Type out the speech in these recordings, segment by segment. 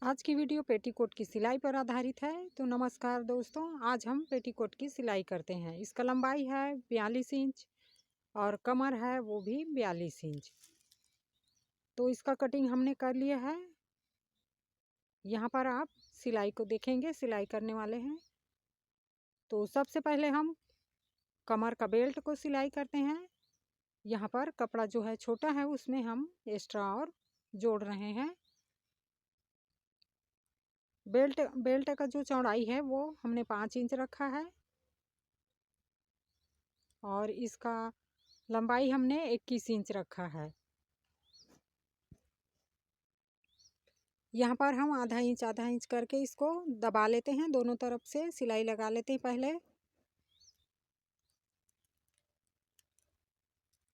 आज की video petticoat की सिलाई पर आधारित है। तो नमस्कार दोस्तों, आज हम पेटीकोट की सिलाई करते हैं। इसका लंबाई है 42 इंच और कमर है वो भी 42 इंच। तो इसका कटिंग हमने कर लिया है। यहाँ पर आप सिलाई को देखेंगे, सिलाई करने वाले हैं। तो सबसे पहले हम कमर का बेल्ट को सिलाई करते हैं। यहाँ पर कपड़ा जो है छोटा है, उसमें हम एक्स्ट्रा और जोड़ रहे हैं। बेल्ट का जो चौड़ाई है वो हमने 5 इंच रखा है और इसका लंबाई हमने 21 इंच रखा है। यहाँ पर हम आधा इंच करके इसको दबा लेते हैं, दोनों तरफ से सिलाई लगा लेते हैं पहले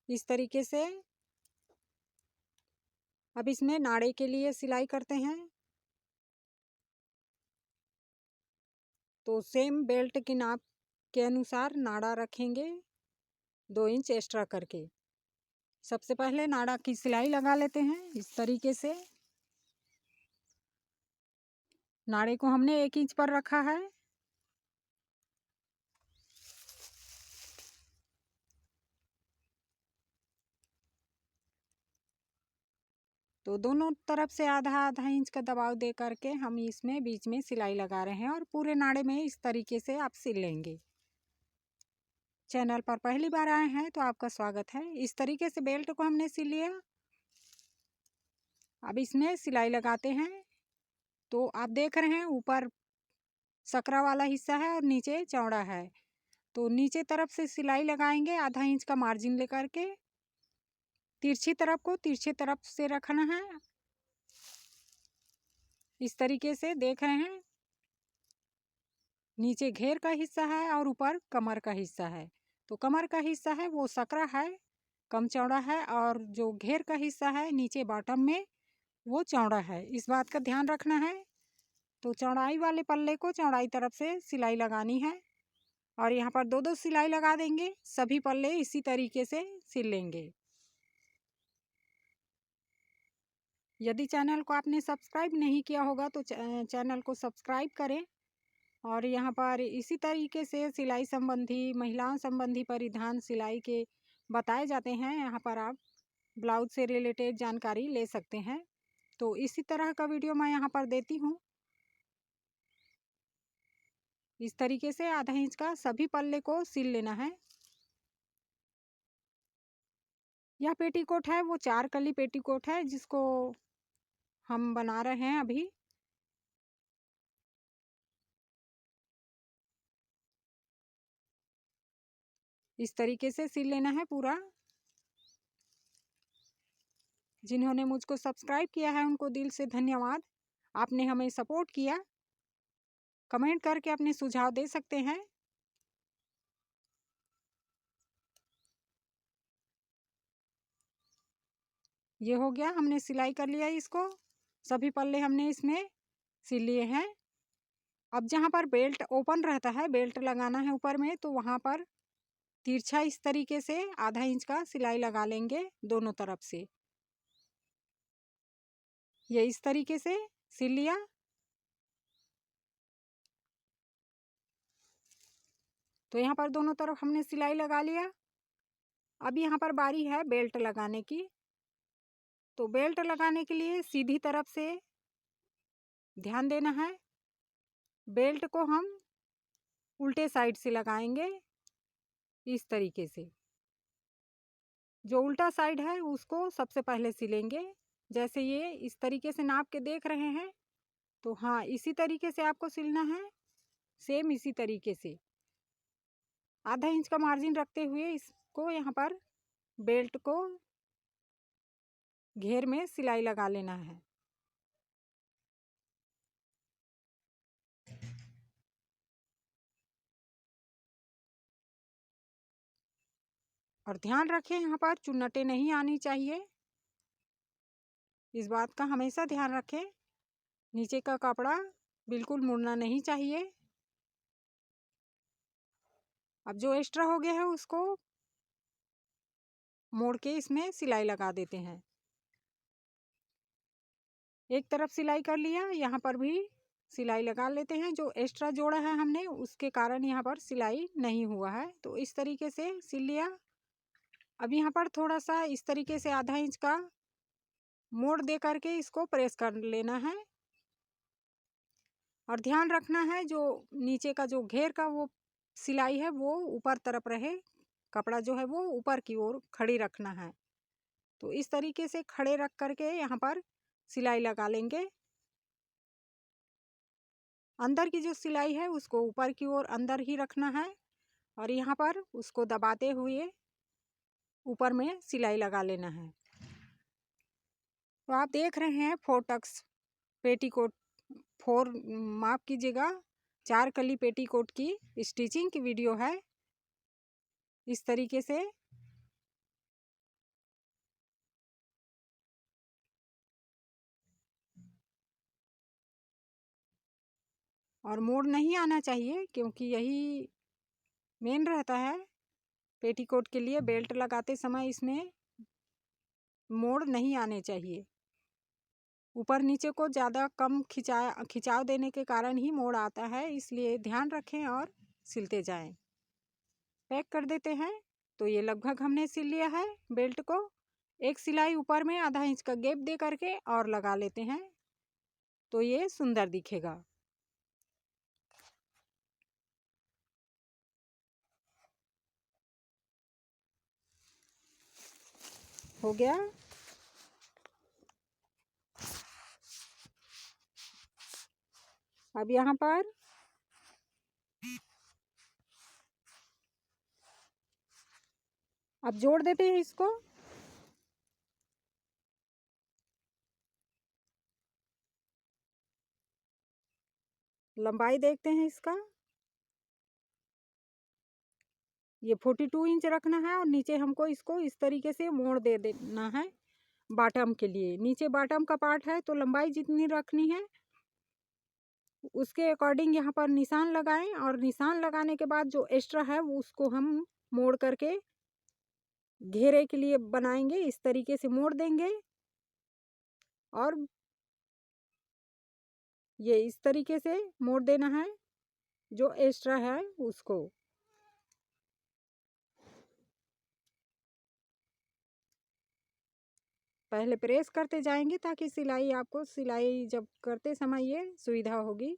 इस तरीके से। अब इसमें नाड़े के लिए सिलाई करते हैं। तो सेम बेल्ट की नाप के अनुसार नाड़ा रखेंगे 2 इंच एक्स्ट्रा करके। सबसे पहले नाड़ा की सिलाई लगा लेते हैं इस तरीके से। नाड़े को हमने 1 इंच पर रखा है। तो दोनों तरफ से आधा आधा इंच का दबाव दे करके हम इसमें बीच में सिलाई लगा रहे हैं और पूरे नाड़े में इस तरीके से आप सिल लेंगे। चैनल पर पहली बार आए हैं तो आपका स्वागत है। इस तरीके से बेल्ट को हमने सिल लिया। अब इसमें सिलाई लगाते हैं। तो आप देख रहे हैं ऊपर सकरा वाला हिस्सा है और नीचे चौड़ा है। तो नीचे तरफ से सिलाई लगाएंगे आधा इंच का मार्जिन लेकर के। तिरछी तरफ को तिरछे तरफ से रखना है। इस तरीके से देख रहे हैं, नीचे घेर का हिस्सा है और ऊपर कमर का हिस्सा है। तो कमर का हिस्सा है वो सकरा है, कम चौड़ा है, और जो घेर का हिस्सा है नीचे बॉटम में वो चौड़ा है। इस बात का ध्यान रखना है। तो चौड़ाई वाले पल्ले को चौड़ाई तरफ से सिलाई लगानी है और यहाँ पर 2-2 सिलाई लगा देंगे। सभी पल्ले इसी तरीके से सिल लेंगे। यदि चैनल को आपने सब्सक्राइब नहीं किया होगा तो चैनल को सब्सक्राइब करें। और यहाँ पर इसी तरीके से सिलाई संबंधी, महिलाओं संबंधी परिधान सिलाई के बताए जाते हैं। यहाँ पर आप ब्लाउज से रिलेटेड जानकारी ले सकते हैं। तो इसी तरह का वीडियो मैं यहाँ पर देती हूँ। इस तरीके से आधा इंच का सभी पल्ले को सिल लेना है। यह पेटीकोट है वो 4 कली पेटीकोट है जिसको हम बना रहे हैं अभी। इस तरीके से सिल लेना है पूरा। जिन्होंने मुझको सब्सक्राइब किया है उनको दिल से धन्यवाद। आपने हमें सपोर्ट किया। कमेंट करके अपने सुझाव दे सकते हैं। ये हो गया, हमने सिलाई कर लिया इसको। सभी पल्ले हमने इसमें सिल लिए हैं। अब जहाँ पर बेल्ट ओपन रहता है, बेल्ट लगाना है ऊपर में, तो वहाँ पर तिरछा इस तरीके से आधा इंच का सिलाई लगा लेंगे दोनों तरफ से। ये इस तरीके से सिल लिया। तो यहाँ पर दोनों तरफ हमने सिलाई लगा लिया। अब यहाँ पर बारी है बेल्ट लगाने की। तो बेल्ट लगाने के लिए सीधी तरफ से ध्यान देना है। बेल्ट को हम उल्टे साइड से लगाएंगे इस तरीके से। जो उल्टा साइड है उसको सबसे पहले सिलेंगे। जैसे ये इस तरीके से नाप के देख रहे हैं, तो हाँ इसी तरीके से आपको सिलना है। सेम इसी तरीके से आधा इंच का मार्जिन रखते हुए इसको यहाँ पर बेल्ट को घेर में सिलाई लगा लेना है। और ध्यान रखें यहाँ पर चुन्नटें नहीं आनी चाहिए। इस बात का हमेशा ध्यान रखें। नीचे का कपड़ा बिल्कुल मुड़ना नहीं चाहिए। अब जो एक्स्ट्रा हो गया है उसको मोड़ के इसमें सिलाई लगा देते हैं। एक तरफ सिलाई कर लिया, यहाँ पर भी सिलाई लगा लेते हैं। जो एक्स्ट्रा जोड़ा है हमने उसके कारण यहाँ पर सिलाई नहीं हुआ है। तो इस तरीके से सिल लिया। अब यहाँ पर थोड़ा सा इस तरीके से आधा इंच का मोड़ दे करके इसको प्रेस कर लेना है। और ध्यान रखना है जो नीचे का जो घेर का वो सिलाई है वो ऊपर तरफ रहे, कपड़ा जो है वो ऊपर की ओर खड़ी रखना है। तो इस तरीके से खड़े रख करके यहाँ पर सिलाई लगा लेंगे। अंदर की जो सिलाई है उसको ऊपर की ओर अंदर ही रखना है और यहाँ पर उसको दबाते हुए ऊपर में सिलाई लगा लेना है। तो आप देख रहे हैं 4 टक्स पेटीकोट, 4 माफ कीजिएगा 4 कली पेटीकोट की स्टिचिंग की वीडियो है। इस तरीके से और मोड़ नहीं आना चाहिए क्योंकि यही मेन रहता है पेटीकोट के लिए। बेल्ट लगाते समय इसमें मोड़ नहीं आने चाहिए। ऊपर नीचे को ज़्यादा कम खिंचाव देने के कारण ही मोड़ आता है, इसलिए ध्यान रखें और सिलते जाएं। पैक कर देते हैं। तो ये लगभग हमने सिल लिया है बेल्ट को। एक सिलाई ऊपर में आधा इंच का गैप दे करके और लगा लेते हैं तो ये सुंदर दिखेगा। हो गया। अब यहाँ पर अब जोड़ देते हैं इसको। लंबाई देखते हैं इसका, ये 42 इंच रखना है और नीचे हमको इसको इस तरीके से मोड़ दे देना है बॉटम के लिए। नीचे बॉटम का पार्ट है तो लंबाई जितनी रखनी है उसके अकॉर्डिंग यहाँ पर निशान लगाएं और निशान लगाने के बाद जो एक्स्ट्रा है वो उसको हम मोड़ करके घेरे के लिए बनाएंगे। इस तरीके से मोड़ देंगे और ये इस तरीके से मोड़ देना है जो एक्स्ट्रा है उसको। पहले प्रेस करते जाएंगे ताकि सिलाई आपको सिलाई जब करते समय ये सुविधा होगी।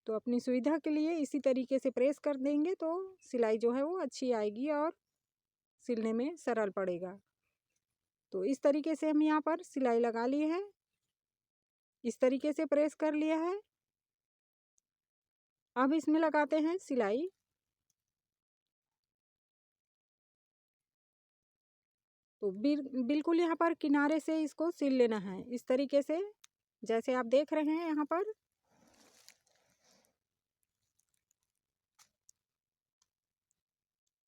तो अपनी सुविधा के लिए इसी तरीके से प्रेस कर देंगे तो सिलाई जो है वो अच्छी आएगी और सिलने में सरल पड़ेगा। तो इस तरीके से हम यहाँ पर सिलाई लगा लिए हैं। इस तरीके से प्रेस कर लिया है। अब इसमें लगाते हैं सिलाई। तो बिल्कुल यहाँ पर किनारे से इसको सिल लेना है इस तरीके से जैसे आप देख रहे हैं यहाँ पर।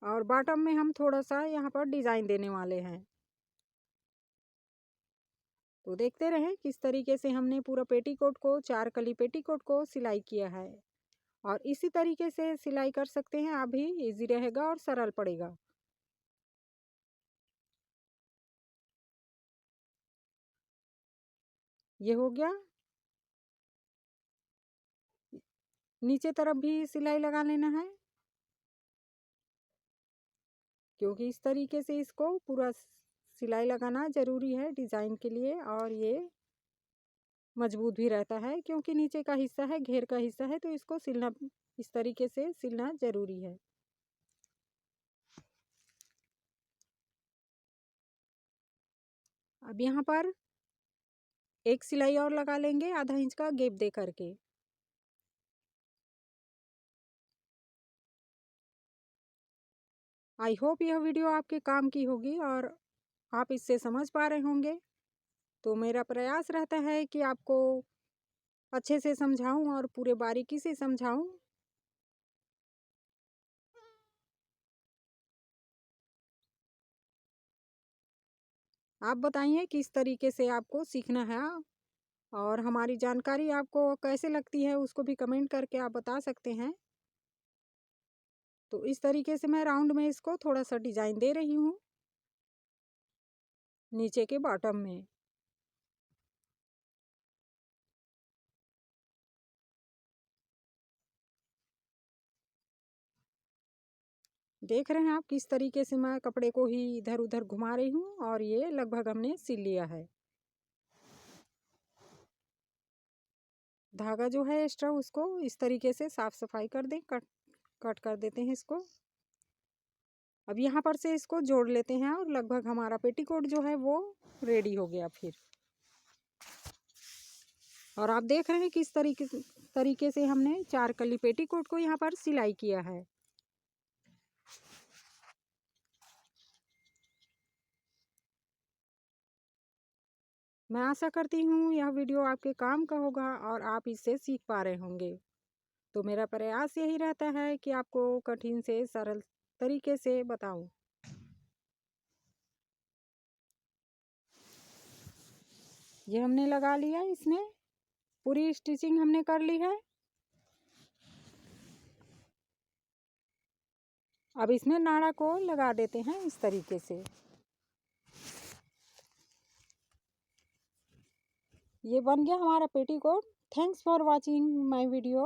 और बॉटम में हम थोड़ा सा यहाँ पर डिजाइन देने वाले हैं। तो देखते रहें किस तरीके से हमने पूरा पेटीकोट को 4 कली पेटीकोट को सिलाई किया है। और इसी तरीके से सिलाई कर सकते हैं आप भी, इजी रहेगा और सरल पड़ेगा। ये हो गया। नीचे तरफ भी सिलाई लगा लेना है क्योंकि इस तरीके से इसको पूरा सिलाई लगाना ज़रूरी है डिज़ाइन के लिए। और ये मजबूत भी रहता है क्योंकि नीचे का हिस्सा है, घेर का हिस्सा है, तो इसको सिलना इस तरीके से सिलना ज़रूरी है। अब यहाँ पर एक सिलाई और लगा लेंगे आधा इंच का गैप दे करके। आई होप यह वीडियो आपके काम की होगी और आप इससे समझ पा रहे होंगे। तो मेरा प्रयास रहता है कि आपको अच्छे से समझाऊं और पूरे बारीकी से समझाऊं। आप बताइए किस तरीके से आपको सीखना है और हमारी जानकारी आपको कैसे लगती है उसको भी कमेंट करके आप बता सकते हैं। तो इस तरीके से मैं राउंड में इसको थोड़ा सा डिजाइन दे रही हूँ। नीचे के बॉटम में। देख रहे हैं आप किस तरीके से मैं कपड़े को ही इधर उधर घुमा रही हूँ और ये लगभग हमने सिल लिया है। धागा जो है एक्स्ट्रा उसको इस तरीके से साफ सफाई कर दें, कट कर देते हैं इसको। अब यहाँ पर से इसको जोड़ लेते हैं और लगभग हमारा पेटीकोट जो है वो रेडी हो गया फिर। और आप देख रहे हैं किस तरीके से हमने 4 कली पेटीकोट को यहाँ पर सिलाई किया है। मैं आशा करती हूँ यह वीडियो आपके काम का होगा और आप इससे सीख पा रहे होंगे। तो मेरा प्रयास यही रहता है कि आपको कठिन से सरल तरीके से बताऊं। ये हमने लगा लिया, इसमें पूरी स्टिचिंग हमने कर ली है। अब इसमें नाड़ा को लगा देते हैं इस तरीके से। ये बन गया हमारा petticoat. Thanks for watching my video.